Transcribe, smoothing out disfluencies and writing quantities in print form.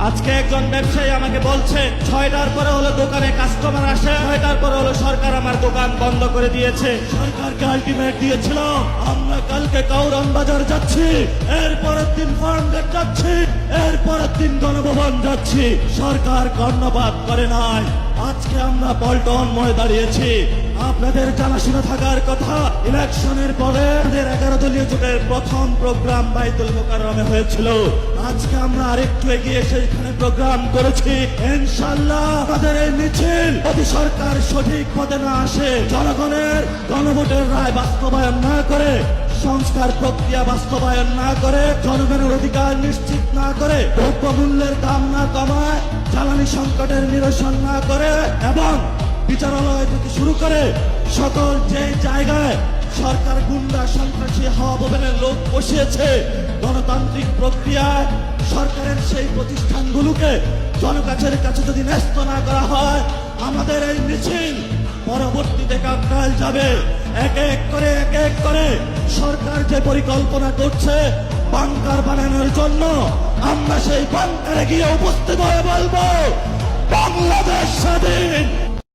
আজকে একজন ব্যবসায়ী আমাকে বলছে 6টার পরে হলো দোকানে কাস্টমার আসে, 6টার পরে হলো সরকার আমার দোকান বন্ধ করে দিয়েছে। সরকারকে আলটিমেট দিয়েছিল আমরা কালকে কাউরান বাজার যাচ্ছি, এরপরের দিন ফার্মগেট যাচ্ছি, এরপরের দিন গণভবন যাচ্ছি। সরকার কর্ণপাত করে নাই। আজকে আমরা পল্টন মোড়ে দাঁড়িয়েছি। আপনাদের জানাশোনা থাকার কথা, ইলেকশনের পরে 11 দলীয় জোটের প্রথম প্রোগ্রাম বাইতুল মোকাররমে হয়েছিল। আজকে আমরা আরেকটু এগিয়ে সেখানে প্রোগ্রাম করেছি। ইনশাআল্লাহ আমাদের এই মিছিল যদি সরকার সঠিক পদে না আসে, জনগণের গণভোটের রায় বাস্তবায়ন না করে, সংস্কার প্রক্রিয়া বাস্তবায়ন না করে, জনগণের অধিকার নিশ্চিত না করে, দ্রব্যমূল্যের দাম না কমায়, জ্বালানি সংকটের নিরসন না করে এবং বিচারালয় থেকে শুরু করে সকল যে জায়গায় সরকার গুন্ডা সন্ত্রাসী হাওয়া ভবনের লোক বসিয়েছে, গণতান্ত্রিক প্রক্রিয়ায় সরকারের সেই প্রতিষ্ঠানগুলোকে জনগণের কাছে যদি ন্যস্ত না করা হয়, আমাদের এই মিছিল পরবর্তীতে কাকরাইল যাবে। এক এক করে সরকার যে পরিকল্পনা করছে বাংকার বানানোর জন্য, আমরা সেই বাংকারে গিয়ে উপস্থিত হয়ে বলবো বাংলাদেশ স্বাধীন।